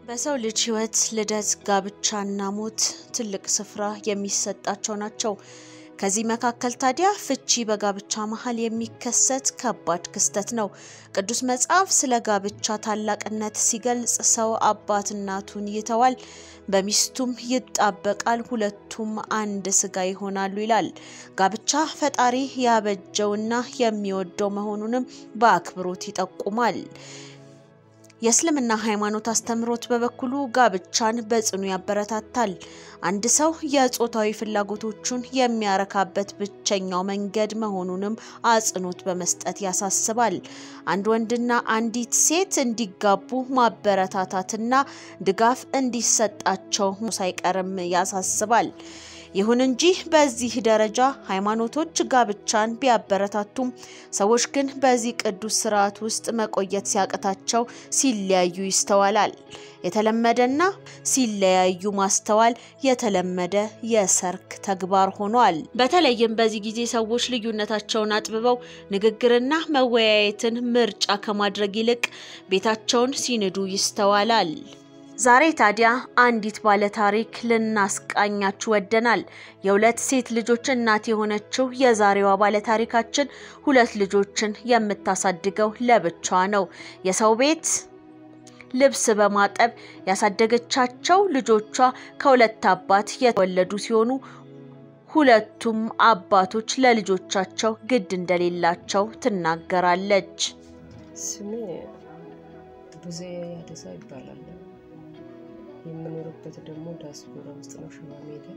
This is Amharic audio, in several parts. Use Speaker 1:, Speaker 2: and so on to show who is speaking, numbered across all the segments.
Speaker 1: በሰው ልጅ ህይወት ልደት ጋብቻና ሞት ትልቅ ስፍራ የሚሰጣቸው ናቸው። ከዚህ መካከል ታዲያ ፍቺ በጋብቻ መሃል የሚከሰት ከባድ ክስተት ነው። ቅዱስ መጽሐፍ ስለ ጋብቻ ታላቅነት ሲገልጽ ሰው አባት እናቱን ይተዋል፣ በሚስቱም ይጣበቃል፣ ሁለቱም አንድ ስጋ ይሆናሉ ይላል። ጋብቻ ፈጣሪ ያበጀውና የሚወደው መሆኑንም በአክብሮት ይጠቁማል። የእስልምና ሃይማኖት አስተምሮት በበኩሉ ጋብቻን በጽኑ ያበረታታል። አንድ ሰው የጾታዊ ፍላጎቶቹን የሚያረካበት ብቸኛው መንገድ መሆኑንም አጽንኦት በመስጠት ያሳስባል። አንድ ወንድና አንዲት ሴት እንዲጋቡ ማበረታታትና ድጋፍ እንዲሰጣቸው ሳይቀርም ያሳስባል። ይሁን እንጂ በዚህ ደረጃ ሃይማኖቶች ጋብቻን ቢያበረታቱም ሰዎች ግን በዚህ ቅዱስ ሥርዓት ውስጥ መቆየት ሲያቀታቸው ሲለያዩ ይስተዋላል። የተለመደና ሲለያዩ ማስተዋል የተለመደ የሰርክ ተግባር ሆኗል። በተለይም በዚህ ጊዜ ሰዎች ልዩነታቸውን አጥብበው ንግግርና መወያየትን ምርጫ ከማድረግ ይልቅ ቤታቸውን ሲንዱ ይስተዋላል። ዛሬ ታዲያ አንዲት ባለ ታሪክ ልናስቃኛችሁ ወደናል። የሁለት ሴት ልጆች እናት የሆነችው የዛሬዋ ባለ ታሪካችን ሁለት ልጆችን የምታሳድገው ለብቻዋ ነው። የሰው ቤት ልብስ በማጠብ ያሳደገቻቸው ልጆቿ ከሁለት አባት የተወለዱ ሲሆኑ ሁለቱም አባቶች ለልጆቻቸው ግድ እንደሌላቸው ትናገራለች።
Speaker 2: ስሜ ብዙ ያደሳ ይባላል። የምኖርበት ደግሞ ዳስቦራ ውስጥ ነው፣ ሸዋ ሜዳ።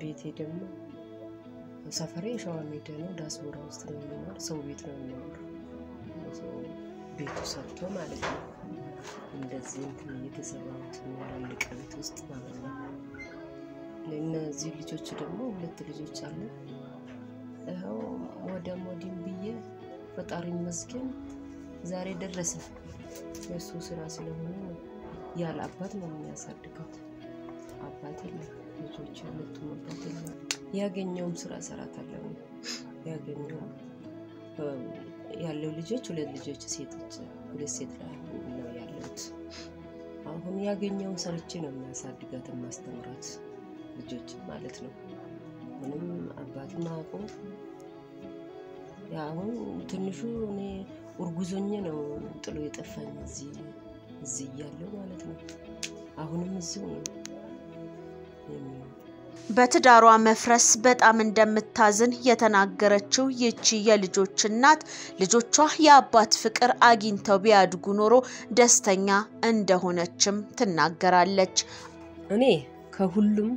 Speaker 2: ቤቴ ደግሞ ሰፈሬ ሸዋ ሜዳ ነው፣ ዳስቦራ ውስጥ ነው የሚኖር። ሰው ቤት ነው የሚኖር፣ ቤቱ ሰርቶ ማለት ነው። እንደዚህ የተሰራሁት ትልቅ ቤት ውስጥ ማለት ነው። ለእነዚህ ልጆች ደግሞ ሁለት ልጆች አሉ። ይኸው ወደ ሞዲን ብዬ ፈጣሪ ይመስገን ዛሬ ደረሰ። የሱ ስራ ስለሆነ ያለ አባት ነው የሚያሳድገው። አባት የለም፣ ልጆች ሁለቱም አባት የለም። ያገኘውም ስራ ሰራታለሁ። ያገኘው ያለው ልጆች ሁለት ልጆች ሴቶች፣ ሁለት ሴት ላይ ነው ያሉት። አሁን ያገኘው ሰርቼ ነው የሚያሳድጋት ማስተምራት ልጆች ማለት ነው። ምንም አባት ማቆ ያው ትንሹ እኔ ኡርጉዞኝ ነው ጥሎ የጠፋኝ እዚህ ያለው ማለት ነው። አሁንም እዚሁ ነው።
Speaker 1: በትዳሯ መፍረስ በጣም እንደምታዝን የተናገረችው ይቺ የልጆች እናት ልጆቿ የአባት ፍቅር አግኝተው ቢያድጉ ኖሮ ደስተኛ እንደሆነችም ትናገራለች።
Speaker 2: እኔ ከሁሉም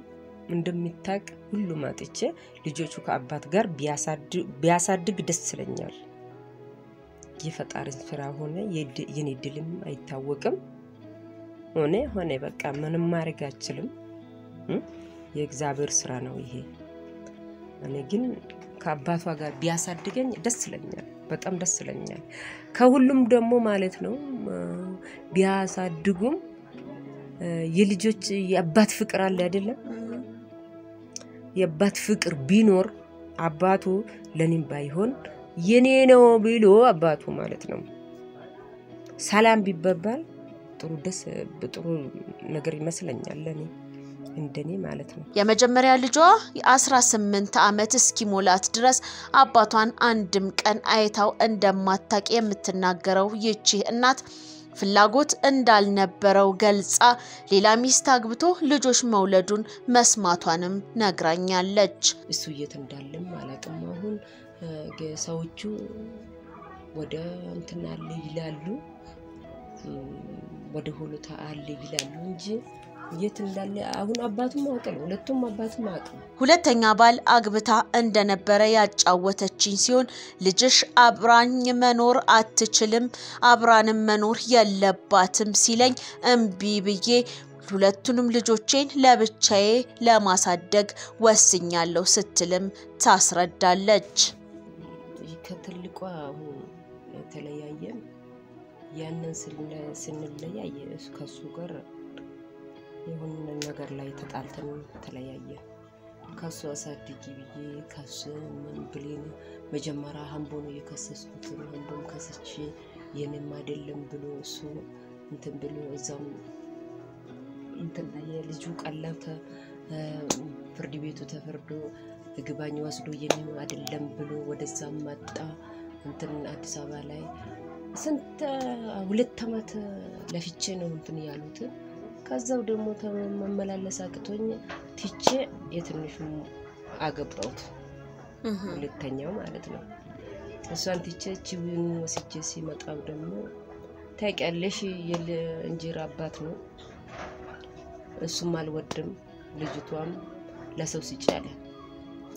Speaker 2: እንደምታቅ ሁሉም አጥቼ ልጆቹ ከአባት ጋር ቢያሳድግ ደስ ይለኛል። የፈጣሪ ስራ ሆነ የኔ ድልም አይታወቅም። ሆነ በቃ ምንም ማድረግ አልችልም። የእግዚአብሔር ስራ ነው ይሄ። እኔ ግን ከአባቷ ጋር ቢያሳድገኝ ደስ ይለኛል፣ በጣም ደስ ይለኛል። ከሁሉም ደግሞ ማለት ነው ቢያሳድጉም የልጆች የአባት ፍቅር አለ አይደለም? የአባት ፍቅር ቢኖር አባቱ ለኔም ባይሆን የኔ ነው ብሎ አባቱ ማለት ነው ሰላም ቢባባል ጥሩ ነገር ይመስለኛል ለኔ እንደኔ ማለት ነው።
Speaker 1: የመጀመሪያ ልጇ የ18 ዓመት እስኪሞላት ድረስ አባቷን አንድም ቀን አይታው እንደማታውቅ የምትናገረው ይቺ እናት ፍላጎት እንዳልነበረው ገልጻ ሌላ ሚስት አግብቶ ልጆች መውለዱን መስማቷንም ነግራኛለች።
Speaker 2: እሱ የት እንዳለም አላውቅም። አሁን ሰዎቹ ወደ እንትና ይላሉ፣ ወደ ሆሎታ አለ ይላሉ እንጂ የት እንዳለ አሁን አባቱም አውቀው ሁለቱም አባቱም አውቀው።
Speaker 1: ሁለተኛ ባል አግብታ እንደነበረ ያጫወተችኝ ሲሆን ልጅሽ አብራኝ መኖር አትችልም፣ አብራንም መኖር የለባትም ሲለኝ እምቢ ብዬ ሁለቱንም ልጆቼን ለብቻዬ ለማሳደግ ወስኛለሁ ስትልም ታስረዳለች።
Speaker 2: ከትልቋ ተለያየን። ያንን ስንለያየ ከሱ ጋር የሆነ ነገር ላይ ተጣልተን ተለያየን። ከሱ አሳድጊ ብዬ ከሱ ምን ብሌን መጀመሪያ ሀምቦ ነው የከሰስኩት። ሀምቦም ከሰች የኔም አይደለም ብሎ እሱ እንትን ብሎ እዛም እንትን የልጁ ቀለብ ፍርድ ቤቱ ተፈርዶ ግባኝ ወስዶ የኔም አይደለም ብሎ ወደዛም መጣ እንትን አዲስ አበባ ላይ ስንት 2 አመት ለፍቼ ነው እንትን ያሉት ከዛው ደግሞ ተመመላለስ አቅቶኝ ትቼ የትንሹ አገባሁት ሁለተኛው ማለት ነው እሷን ትቼ ቺውን ወስጄ ሲመጣው ደግሞ ታውቂያለሽ የእንጀራ አባት ነው እሱም አልወድም ልጅቷም ለሰው ሲጫለ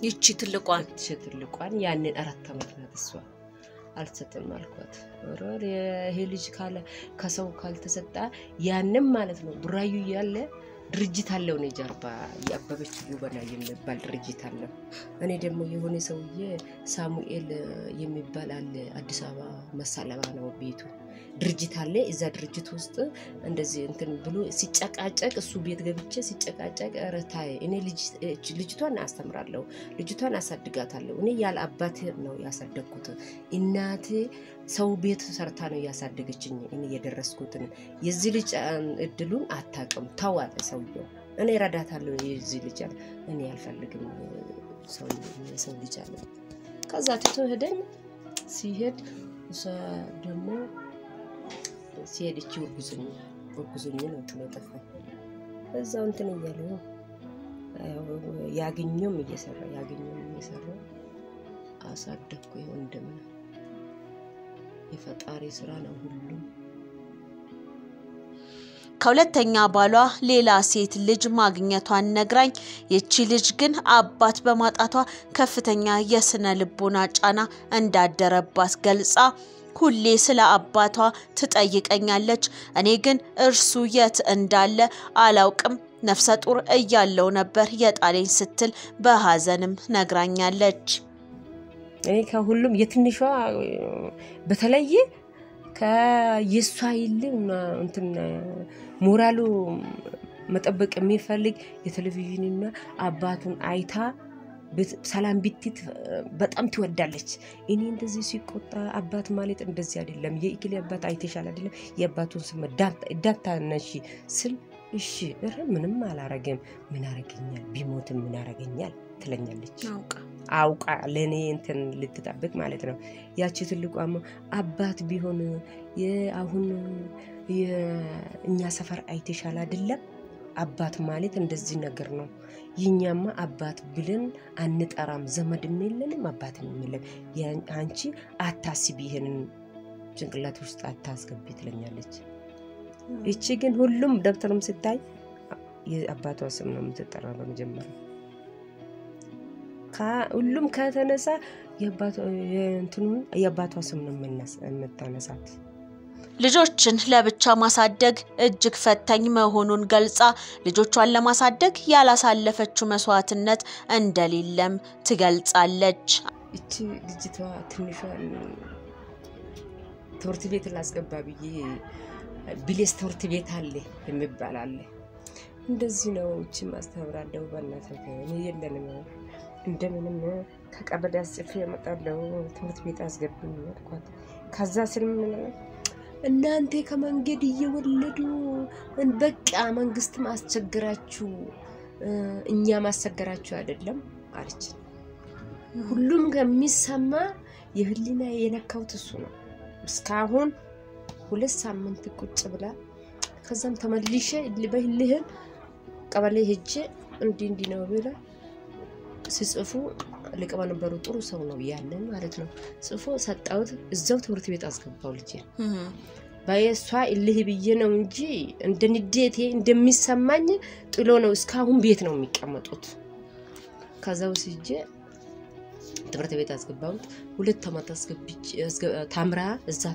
Speaker 1: ይቺ ትልቋን
Speaker 2: ያንን 4 አመት ናት እሷ አልሰጠም አልኳት ወራር ይሄ ልጅ ካለ ከሰው ካልተሰጣ ያንም ማለት ነው ቡራዩ ያለ ድርጅት አለው ነው ጀርባ ያበበች ጉበና የሚባል ድርጅት አለ እኔ ደግሞ የሆነ ሰውዬ ሳሙኤል የሚባል አለ አዲስ አበባ መሳለባ ነው ቤቱ ድርጅት አለ እዛ ድርጅት ውስጥ እንደዚህ እንትን ብሎ ሲጨቃጨቅ እሱ ቤት ገብቼ ሲጨቃጨቅ ረታይ እኔ ልጅቷን አስተምራለሁ ልጅቷን አሳድጋታለሁ እኔ ያለ አባት ነው ያሳደግኩት እናቴ ሰው ቤት ሰርታ ነው ያሳደገችኝ እኔ የደረስኩት የዚህ ልጅ እድሉን አታቀም ታዋለ ሰውየው እኔ ረዳታለሁ የዚህ ልጅ እኔ አልፈልግም ሰው ልጅ አለ ከዛ ትቶ ሄደኝ ሲሄድ እሷ ደግሞ ሲሄድች ወርጉዝኝ ነው ተለጠፈ እዛው እንትን እያለ ያገኘም እየሰራ አሳደኩ ይወንደም የፈጣሪ ስራ ነው ሁሉ
Speaker 1: ከሁለተኛ ባሏ ሌላ ሴት ልጅ ማግኘቷን ነግራኝ የቺ ልጅ ግን አባት በማጣቷ ከፍተኛ የስነ ልቦና ጫና እንዳደረባት ገልጻ ሁሌ ስለ አባቷ ትጠይቀኛለች እኔ ግን እርሱ የት እንዳለ አላውቅም ነፍሰ ጡር እያለው ነበር የጣለኝ ስትል በሐዘንም ነግራኛለች
Speaker 2: እኔ ከሁሉም የትንሿ በተለየ ከየሷይልና እንትን ሞራሉ መጠበቅ የሚፈልግ የቴሌቪዥንና አባቱን አይታ ሰላም ቢትት በጣም ትወዳለች እኔ እንደዚህ ሲቆጣ አባት ማለት እንደዚህ አይደለም የኢክሊ አባት አይተሻል አይደለም የአባቱን ስም ዳታነሺ ስል እሺ ምንም አላረገም ምን አረገኛል ቢሞትም ምን አረገኛል ትለኛለች አውቃ ለኔ እንትን ልትጠብቅ ማለት ነው ያቺ ትልቋም አባት ቢሆን አሁን የኛ ሰፈር አይተሻል አይደለም አባት ማለት እንደዚህ ነገር ነው ይኛማ አባት ብለን አንጠራም ዘመድም የለንም አባትም የለም አንቺ አታስቢ ይሄንን ጭንቅላት ውስጥ አታስገቢ ትለኛለች እቺ ግን ሁሉም ደብተርም ስታይ የአባቷ ስም ነው የምትጠራው በመጀመሪያ ሁሉም ከተነሳ የአባቷ ስም ነው የምታነሳት
Speaker 1: ልጆችን ለብቻ ማሳደግ እጅግ ፈታኝ መሆኑን ገልጻ ልጆቿን ለማሳደግ ያላሳለፈችው መስዋዕትነት እንደሌለም ትገልጻለች
Speaker 2: እቺ ልጅቷ ትንሿ ትምህርት ቤት ላስገባ ብዬ ቢሌስ ትምህርት ቤት አለ የሚባል አለ እንደዚህ ነው እቺ ማስተምራለሁ በእናትህ እኔ የለንም እንደምንም ከቀበሌ አስጽፌ መጣለው ትምህርት ቤት አስገብኝ አልኳት ከዛ ስልም እናንተ ከመንገድ እየወለዱ በቃ መንግስት ማስቸገራችሁ እኛ ማስቸገራችሁ አይደለም አለች ሁሉም ከሚሰማ የህሊና የነካው እሱ ነው እስካሁን 2 ሳምንት ቁጭ ብላ ከዛም ተመልሼ በህልህ ቀበሌ ሄጄ እንዲ ነው ብላ ሲጽፉ ለቀባ ነበሩ ጥሩ ሰው ነው ያለን ማለት ነው ጽፎ ሰጣውት እዛው ትምህርት ቤት አስገባው ልጅ ባየሷ እልህ ብዬ ነው እንጂ እንደንዴቴ እንደሚሰማኝ ጥሎ ነው እስካሁን ቤት ነው የሚቀመጡት ከዛው ሲጄ ትምህርት ቤት አስገባው 2 አመት አስገብቼ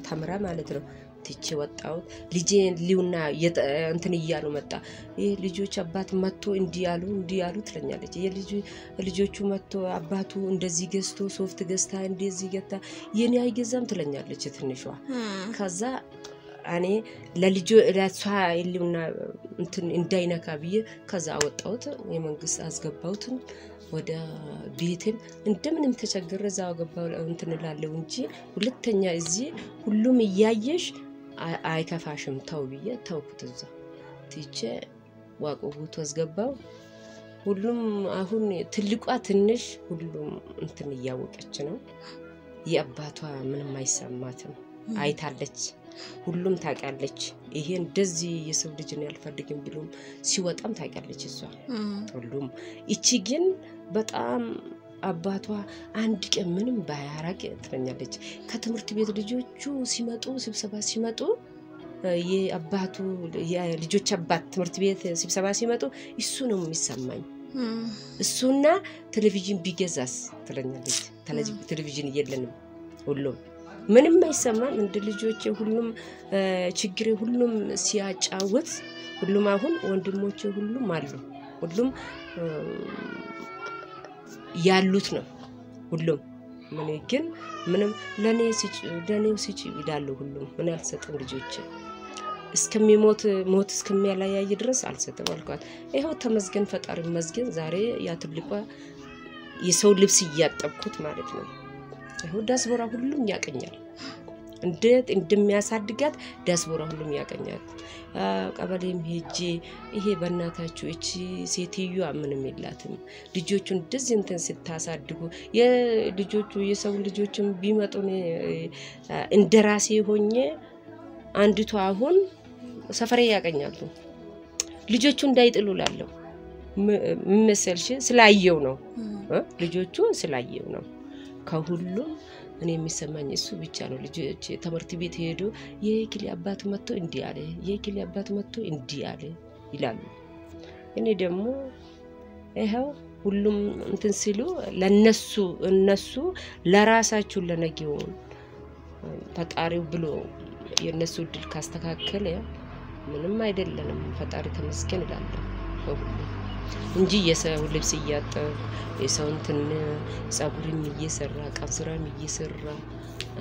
Speaker 2: ታምራ ማለት ነው ትቼ ወጣው ልጄን ሊውና እንትን ይያሉ መጣ ልጆች አባት መጥቶ እንዲያሉ ትለኛለች ልጆቹ መጥቶ አባቱ እንደዚህ ገዝቶ ሶፍት ገዝታ እንደዚህ ገታ የኔ አይገዛም ትለኛለች ትንሿ ከዛ እኔ ለልጆ ለሷ ይሉና እንትን እንዳይነካ ብዬ ከዛ አወጣሁት የመንግስት አስገባሁት ወደ ቤቴም እንደምንም ተቸግረ ዛው ገባው እንትን ላለው እንጂ ሁለተኛ እዚህ ሁሉም ያያየሽ አይከፋሽም ተው ብዬ ተውኩት እዛ ትቼ ዋቆቡት አስገባው ሁሉም አሁን ትልቋ ትንሽ ሁሉም እንትን ያወቀች ነው የአባቷ ምንም አይሰማትም አይታለች ሁሉም ታውቃለች ይሄ እንደዚህ የሰው ልጅ ነው ያልፈልግም ብሎም ሲወጣም ታውቃለች እሷ ሁሉም እቺ ግን በጣም አባቷ አንድ ቀን ምንም ባያራቅ ትረኛለች ከትምርት ቤት ልጆቹ ሲመጡ ስብሰባ ሲመጡ የአባቱ የልጆች አባት ትምርት ቤት ስብሰባ ሲመጡ እሱ ነው የሚሰማኝ እሱና ቴሌቪዥን ቢገዛስ ትለኛለች ቴሌቪዥን የለንም ሁሉም ምንም አይሰማም እንደ ልጆች ሁሉም ችግር ሁሉም ሲያጫውት ሁሉም አሁን ወንድሞቼ ሁሉም አሉ ሁሉም ያሉት ነው ሁሉም ምን ግን ምንም ለኔው ሲጭ ይላሉ ሁሉም ምን ያልሰጠን ልጆች እስከሚሞት ሞት እስከሚያላያይ ድረስ አልሰጠም አልኳት ይሄው ተመስገን ፈጣሪ መስገን ዛሬ ያ ትልቋ የሰው ልብስ ያጠብኩት ማለት ነው ይሄው ዳስቦራ ሁሉም ያቀኛል እንዴት እንደሚያሳድጋት ዳስቦራ ሁሉም ያቀኛል ቀበሌም ሄጄ ይሄ በእናታችሁ እቺ ሴትዩ ምንም የላትም ልጆቹን እንደዚህ እንትን ስታሳድጉ የልጆቹ የሰው ልጆችም ቢመጡን እንደራሴ ሆኜ አንድቷ አሁን ሰፈሬ ያቀኛሉ ልጆቹ እንዳይጥሉላለው መሰልሽ ስላየው ነው ልጆቹ ስላየው ነው ከሁሉም እኔ የሚሰማኝ እሱ ብቻ ነው ልጆች ትምህርት ቤት ሄዶ የኪሊ አባት መጥቶ እንዲህ አለ የኪሊ አባት መጥቶ እንዲህ አለ ይላሉ እኔ ደግሞ ይሄው ሁሉም እንትን ሲሉ እነሱ ለራሳቸው ለነገው ፈጣሪው ብሎ የነሱ ድል ካስተካከለ ምንም አይደለም ፈጣሪ ተመስገን ይላል እንጂ የሰው ልብስ ያጠብ የሰው እንትን ጸጉርም እየሰራ ቀንስራም እየሰራ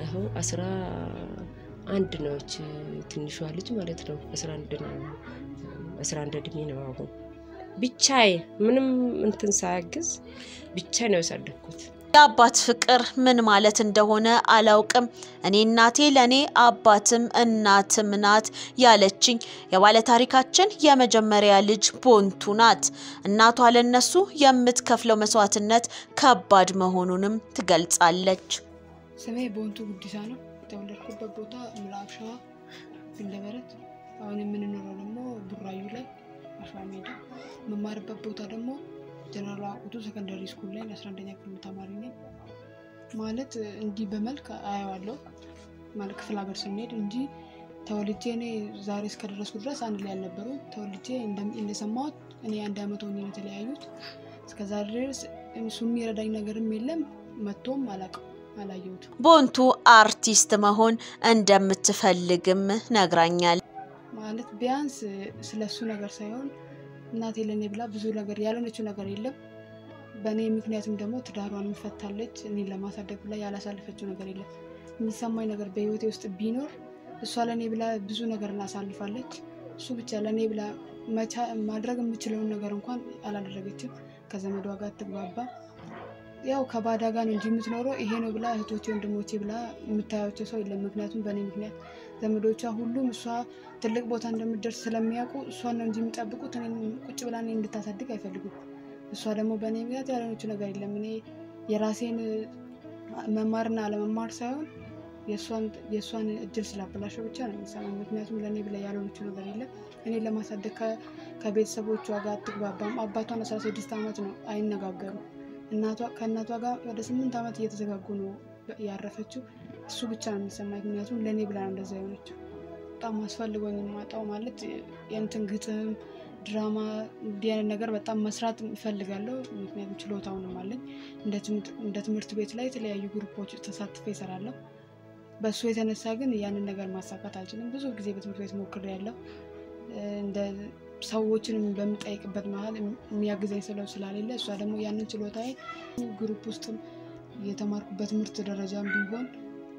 Speaker 2: አሁን 11 ነች ትንሿ ልጅ ማለት ነው 11 እድሜ ነው አሁን ብቻዬ ምንም እንትን ሳያግዝ ብቻዬ ነው ያሳደግኩት
Speaker 1: የአባት ፍቅር ምን ማለት እንደሆነ አላውቅም እኔ እናቴ ለኔ አባትም እናትም ናት ያለችኝ የባለ ታሪካችን የመጀመሪያ ልጅ ቦንቱ ናት እናቷ ለነሱ የምትከፍለው መስዋዕትነት ከባድ መሆኑንም ትገልጻለች
Speaker 3: ስሜ ቦንቱ ጉዲሳ ነው ተወለድኩበት ቦታ ምዕራብ ሸዋ እንደበረት አሁን የምንኖረው ደግሞ ቡራዩ ላይ አሸዋ ሜዳ መማርበት ቦታ ደግሞ ጀነራል አቁቱ ሰከንደሪ ስኩል ላይ 11ኛ ክፍል ተማሪ ነኝ ማለት እንዲ በመልክ አያዋለሁ ማለት ክፍል ሀገር ስንሄድ እንጂ ተወልጄ እኔ ዛሬ እስከደረስኩ ድረስ አንድ ላይ ያልነበሩ ተወልጄ እንደሰማሁት እኔ አንድ አመት ሆኜ ነው ተለያዩት እስከዛ ድረስ እሱም ይረዳኝ ነገርም የለም መጥቶም አላየሁት
Speaker 1: ቦንቱ አርቲስት መሆን እንደምትፈልግም ነግራኛል
Speaker 3: ማለት ቢያንስ ስለሱ ነገር ሳይሆን እናቴ ለኔ ብላ ብዙ ነገር ያለነችው ነገር የለም በኔ ምክንያቱም ደግሞ ትዳሯን ፈታለች እኔ ለማሳደግ ብላ ያላሳለፈችው ነገር የለም የሚሰማኝ ነገር በህይወቴ ውስጥ ቢኖር እሷ ለኔ ብላ ብዙ ነገር እናሳልፋለች እሱ ብቻ ለኔ ብላ ማድረግ የምችለው ነገር እንኳን አላደረገችም ከዘመዷ ጋር ተግባባ ያው ከባዳ ጋር እንጂ የምትኖረው ይሄ ነው ብላ እህቶቼ ወንድሞቼ ብላ የምታያቸው ሰው የለም ምክንያቱም በኔ ምክንያት ዘመዶቿ ሁሉም እሷ ትልቅ ቦታ እንደምትደርስ ስለሚያውቁ እሷን ነው እንጂ የሚጠብቁት እኔን ቁጭ ብላ እኔን እንድታሳድግ አይፈልጉም እሷ ደግሞ በኔ ምክንያት ያለነችው ነገር የለም እኔ የራሴን መማርና አለመማር ሳይሆን የሷን እድል ስላበላሸው ብቻ ነው የሚሰማኝ ምክንያቱም ለኔ ብላ ያለነችው ነገር የለም እኔ ለማሳደግ ከቤተሰቦቿ ጋር ተግባባም አባቷን 16 አመት ነው አይነጋገሩ ከእናቷ ጋር ወደ 8 አመት እየተዘጋጉ ነው ያረፈችው እሱ ብቻ ነው የሚሰማኝ ምክንያቱም ለኔ ብላ እንደዛ የሆነችው በጣም አስፈልጎኝ ማጣው ማለት የእንትን ግጥም ድራማ ዲያን ነገር በጣም መስራት እፈልጋለሁ ምክንያቱም ችሎታውንም አለኝ እንደ ትምህርት ቤት ላይ የተለያዩ ግሩፖች ተሳትፌ እሰራለሁ በሱ የተነሳ ግን ያንን ነገር ማሳካት አልችልም ብዙ ጊዜ በትምህርት ቤት ሞክሬያለሁ እንደ ሰዎችንም በመጠየቅበት መሃል የሚያግዘኝ ስላሌለ እሷ ደግሞ ያንን ችሎታዬ ግሩፕ ውስጥ የተማርኩበት ትምህርት ደረጃም ቢሆን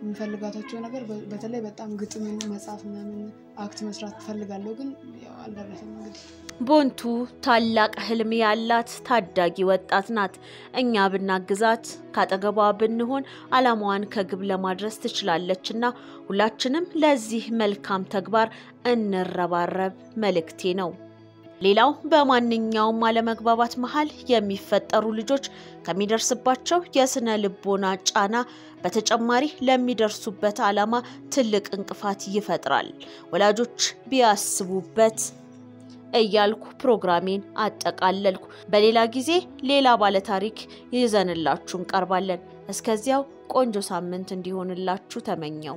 Speaker 3: የምፈልጋቸው ነገር በተለይ በጣም ግጥም መጻፍ ምናምን አክት መስራት ፈልጋለሁ ግን ያው አልደረሰም እንግዲህ
Speaker 1: ቦንቱ ታላቅ ህልም ያላት ታዳጊ ወጣት ናት እኛ ብናግዛት ካጠገቧ ብንሆን አላማዋን ከግብ ለማድረስ ትችላለችና ሁላችንም ለዚህ መልካም ተግባር እንረባረብ መልእክቴ ነው ሌላው በማንኛውም አለመግባባት መሃል የሚፈጠሩ ልጆች ከሚደርስባቸው የስነ ልቦና ጫና በተጨማሪ ለሚደርሱበት ዓላማ ትልቅ እንቅፋት ይፈጥራል ወላጆች ቢያስቡበት እያልኩ ፕሮግራሜን አጠቃለልኩ በሌላ ጊዜ ሌላ ባለ ታሪክ ይዘንላችሁ እንቀርባለን እስከዚያው ቆንጆ ሳምንት እንዲሆንላችሁ ተመኘው